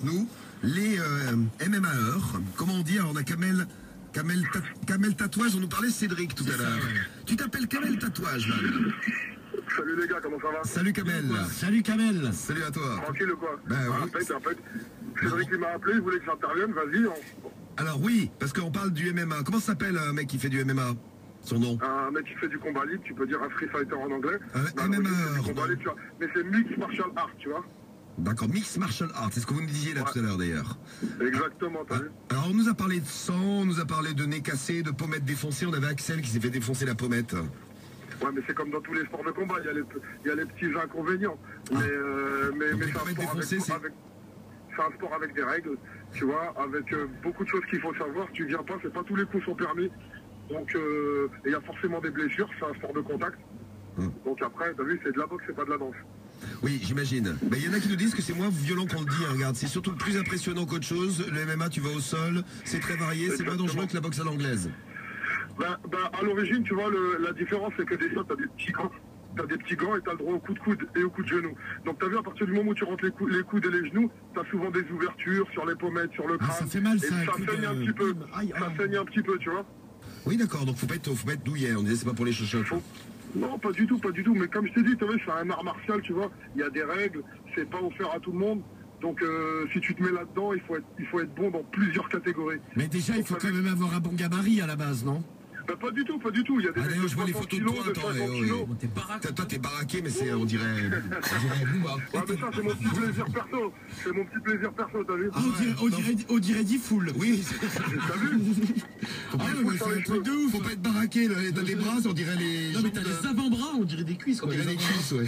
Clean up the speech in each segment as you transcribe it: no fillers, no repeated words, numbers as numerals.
Nous, les MMAeurs, comment on dit? Alors on a Kamel Tatouage, on nous parlait Cédric tout à l'heure. Tu t'appelles Kamel Tatouage, man. Salut les gars, comment ça va? Salut Kamel. Salut Kamel. Salut à toi. Tranquille ou quoi? Ben oui. Impec. Cédric il m'a appelé, il voulait que j'intervienne, vas-y. Alors oui, parce qu'on parle du MMA. Comment s'appelle un mec qui fait du MMA? Son nom? Un mec qui fait du combat libre, tu peux dire un free fighter en anglais. MMA. Combat libre, tu vois. Mais c'est mixed martial art, tu vois. D'accord, mixed martial art, c'est ce que vous me disiez là tout à l'heure d'ailleurs. Exactement, t'as vu? Alors on nous a parlé de sang, on nous a parlé de nez cassé, de pommettes défoncées, on avait Axel qui s'est fait défoncer la pommette. Ouais, mais c'est comme dans tous les sports de combat, il y a les petits inconvénients. Mais c'est un sport avec des règles, tu vois, avec beaucoup de choses qu'il faut savoir. Tu viens pas, c'est pas tous les coups sont permis. Donc il y a forcément des blessures, c'est un sport de contact. Donc après, t'as vu, c'est de la boxe, c'est pas de la danse. Oui, j'imagine. Mais il y en a qui nous disent que c'est moins violent qu'on le dit. Hein, regarde, c'est surtout le plus impressionnant qu'autre chose. Le MMA, tu vas au sol, c'est très varié, c'est moins dangereux que la boxe à l'anglaise. À l'origine, tu vois, la différence, c'est que déjà, t'as des petits gants. T'as des petits gants et t'as le droit au coup de coude et au coup de genou. Donc t'as vu, à partir du moment où tu rentres les coudes et les genoux, t'as souvent des ouvertures sur les pommettes, sur le crâne. Ça fait mal, ça. Et ça saigne un petit peu. Ça saigne un petit peu, tu vois. Oui, d'accord, donc faut pas être douillet. On disait c'est pas pour les chochottes. Non, pas du tout. Mais comme je t'ai dit, tu vois, c'est un art martial, tu vois. Il y a des règles, c'est pas offert à tout le monde. Donc si tu te mets là-dedans, il faut être bon dans plusieurs catégories. Mais déjà, il faut quand même avoir un bon gabarit à la base, non? Pas du tout. Il y a des mecs de 60 kilos, de 50 kilos. Toi, t'es baraqué, mais c'est, on dirait Booba. Ouais, mais ça, c'est mon petit plaisir perso. C'est mon petit plaisir perso, t'as vu? Ah, on dirait D-Fool. Oui, t'as vu? c'est un truc de ouf. Faut pas être baraqué dans les bras, on dirait les. Non, mais t'as les avant-bras, on dirait des cuisses, quoi. On dirait des cuisses, ouais.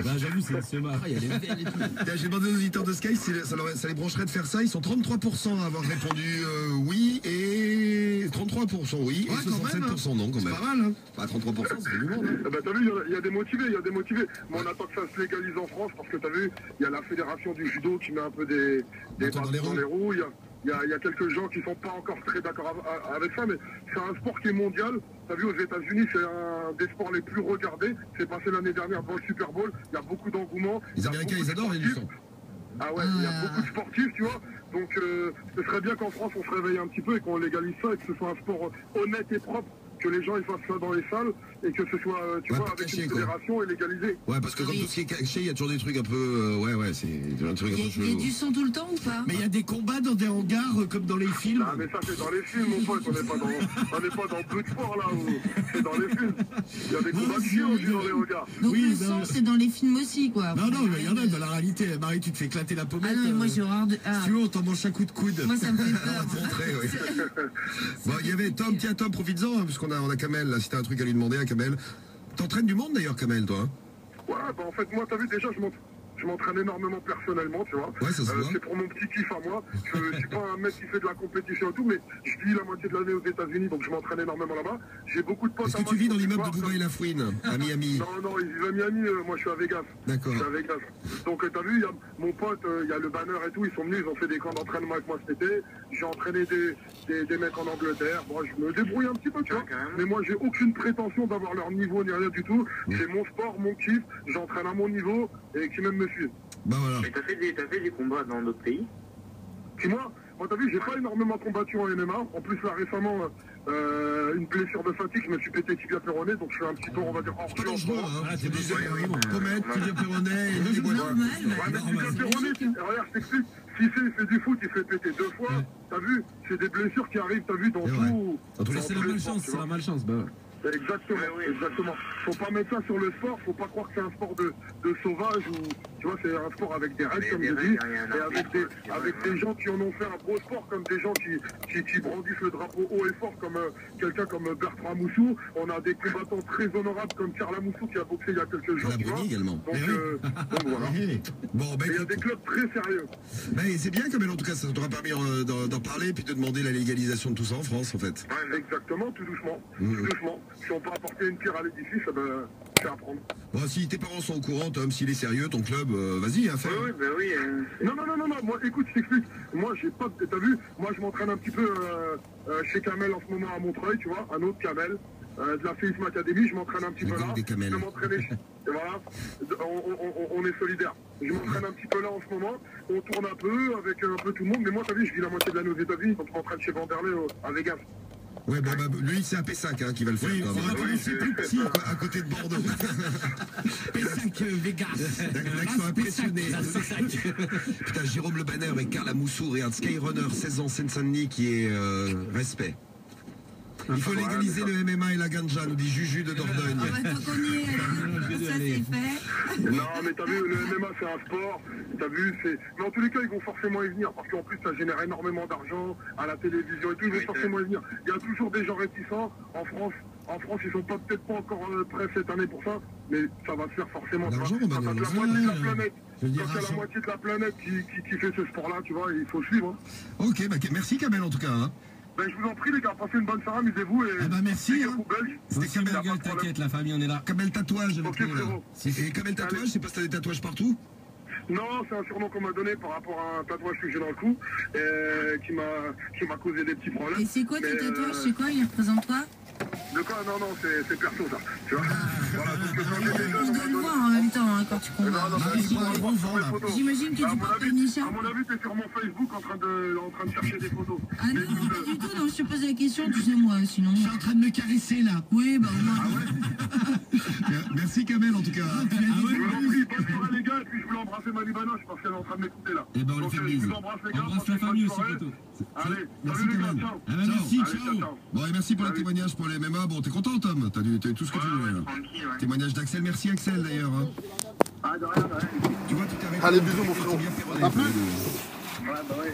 Bah, j'avoue, c'est marrant, il y a les veines et tout. J'ai demandé aux auditeurs de Sky si ça les brancherait de faire ça. Ils sont 33% à avoir répondu oui et 33% oui et 67% non quand même. C'est pas mal, hein. Bah 33% c'est du monde. Bah t'as vu, il y a des motivés. Mais on attend que ça se légalise en France parce que t'as vu, il y a la fédération du judo qui met un peu des bâtons dans les roues. Il y a quelques gens qui sont pas encore très d'accord avec ça, mais c'est un sport qui est mondial. T'as vu, aux États-Unis, c'est un des sports les plus regardés. C'est passé l'année dernière dans le Super Bowl. Il y a beaucoup d'engouement. Les Américains, ils adorent les lutteurs. Ah ouais, il y a beaucoup de sportifs, tu vois. Donc ce serait bien qu'en France, on se réveille un petit peu et qu'on légalise ça et que ce soit un sport honnête et propre. Que les gens ils fassent ça dans les salles et que ce soit, tu vois, avec une fédération et légalisé. Ouais, parce que comme tout ce qui est caché, il y a toujours des trucs un peu. C'est un truc un peu chelou. Il y a du son tout le temps ou pas? Mais il y a des combats dans des hangars comme dans les films. Ah, mais ça, c'est dans les films, mon pote. On n'est pas dans peu de sport là. C'est dans les films. Il y a des combats de chiens aussi dans les hangars. Donc le son, c'est dans les films aussi, quoi. Non, mais il y en a dans la réalité. Marie, tu te fais éclater la pommette. Ah non, mais moi j'ai horreur de. Si tu veux, on t'en mange un coup de coude. Moi, ça me fait peur. Bon, il y avait Tom, tiens Tom, profites-en, hein, puisqu'on a Kamel, là, si t'as un truc à lui demander à Kamel. T'entraînes du monde d'ailleurs, Kamel, toi? Ouais, en fait, moi, t'as vu, déjà, je m'entraîne énormément personnellement, tu vois. Ouais, ça se voit. C'est pour mon petit kiff à moi. Je suis pas un mec qui fait de la compétition et tout, mais je vis la moitié de l'année aux États-Unis, donc je m'entraîne énormément là-bas. J'ai beaucoup de potes. Est-ce que tu vis dans l'immeuble de Dubaï Lafouine, à Miami? Non, ils vivent à Miami, moi je suis à Vegas. D'accord. Je suis à Vegas. Donc t'as vu, il y a mon pote, il y a le banner et tout, ils sont venus, ils ont fait des camps d'entraînement avec moi cet été. J'ai entraîné des mecs en Angleterre. Bon, je me débrouille un petit peu, tu vois. Mais moi, j'ai aucune prétention d'avoir leur niveau ni rien du tout. C'est mon sport, mon kiff. J'entraîne à mon niveau et qui même me suivent. Bah voilà. Et t'as fait des combats dans d'autres pays? Puis moi, t'as vu, j'ai pas énormément combattu en MMA. En plus, là, récemment, une blessure de fatigue, je me suis pété tibia péroné, donc je suis un petit peu, on va dire, hors jeu en ce moment. C'est pommette, tibia péroné, et Normal. Ouais, mais tibia péroné, regarde, je t'explique. Si il fait du foot, il fait péter 2 fois. T'as vu, c'est des blessures qui arrivent, t'as vu, dans tout. Ça, c'est la malchance, c'est la malchance. Bah. Exactement. Faut pas mettre ça sur le sport, faut pas croire que c'est un sport de sauvage ou tu vois, c'est un sport avec des règles comme je dis, et avec des gens qui en ont fait un beau sport, comme des gens qui brandissent le drapeau haut et fort, comme quelqu'un comme Bertrand Moussou. On a des combattants très honorables comme Carla Moussou qui a boxé il y a quelques jours. La Bruni également. Donc voilà. Bon, ben, il y a des clubs très sérieux. Ben, c'est bien, Kamel, en tout cas, ça t'aura permis d'en parler et puis de demander la légalisation de tout ça en France, en fait. Ouais, exactement, tout doucement. Tout doucement. Si on peut apporter une pierre à l'édifice, c'est à prendre. Bon, si tes parents sont au courant, Tom, s'il est sérieux, ton club, vas-y, hein, fais. Oui. Non, moi, écoute, je t'explique. Moi, j'ai pas. T'as vu, moi, je m'entraîne un petit peu chez Kamel en ce moment à Montreuil, tu vois, un autre Kamel, de la Féisme Academy, je m'entraîne un petit peu là. Des Kamel. Et voilà, on est solidaires. Je m'entraîne un petit peu là en ce moment, on tourne un peu avec un peu tout le monde, mais moi, t'as vu, je vis la moitié de l'année aux États-Unis, quand je m'entraîne chez Vanderlei à Vegas. Ouais, bah, lui, c'est à Pessac qui va le faire. Oui, quand même. oui, c'est plus petit. À côté de Bordeaux. Pessac Vegas. L'accent impressionné. Putain, Jérôme Le Banner et Carla Moussou, regarde, Skyrunner, 16 ans, Seine-Saint-Denis, qui est respect. Il faut légaliser le MMA et la ganja, nous dit Juju de Dordogne. Ah bah, faut qu'on y est, ça c'est fait. Non, mais t'as vu, le MMA c'est un sport, t'as vu, c'est. Mais en tous les cas, ils vont forcément y venir, parce qu'en plus, ça génère énormément d'argent à la télévision et tout, ils vont forcément y venir. Il y a toujours des gens réticents en France. En France, ils sont peut-être pas encore prêts cette année pour ça, mais ça va se faire forcément. L'argent, Quand t'as la moitié de la planète, Je veux dire, quand t'as la argent. moitié de la planète qui fait ce sport-là, tu vois, il faut suivre. Hein. Ok, bah, merci Kamel en tout cas. Hein. Ben, je vous en prie, les gars, passez une bonne soirée, amusez-vous et. Ah bah merci, les gars, hein. vous belges. C'était Aussi, ma Kamel, gueule, t'inquiète, la famille, on est là. Kamel Tatouage avec Ok, nous là. frérot. Et Kamel Tatouage, c'est parce que t'as des tatouages partout? Non, c'est un surnom qu'on m'a donné par rapport à un tatouage que j'ai dans le cou, qui m'a causé des petits problèmes. Et c'est quoi tes Mais, tatouages? C'est quoi? Ils représentent quoi? De quoi? Non, c'est perso ça. Tu vois voilà, donc quand j'étais jeune, On on doit m'a le donné. voir en même temps hein, quand tu Non, combats. non, ils tu prennent vas des voir bons sur vents, les là. photos. J'imagine que À tu mon portes avis, une écharpe. À mon avis, t'es sur mon Facebook en train de chercher des photos. Ah non, pas du tout, non, je te pose la question, tu sais moi, sinon. Je suis en train de me caresser là. Oui, bah au moins. Merci Kamel en tout cas. Je vous en prie, bonne soirée les gars, et puis je voulais embrasser ma Libanoche parce qu'elle est en train de m'écouter là. Eh ben, on lui Donc, fait je bise. vous embrasse les gars. Embrasse passez la une bonne famille aussi, soirée. poteau. Allez, Merci, salut les gars, Kamel. ciao. Ah bah merci, Allez, ciao. ciao. Bon, et merci pour le Salut. témoignage pour les MMA. Bon, t'es content Tom? T'as tout ce que tu voulais là. Tranquille, ouais. Témoignage d'Axel, merci Axel d'ailleurs. Hein. Ah, de rien, de rien. Tu vois, tout est Allez, bisous, mon frérot. bien fait À plus. relayer. Ouais, bah ouais.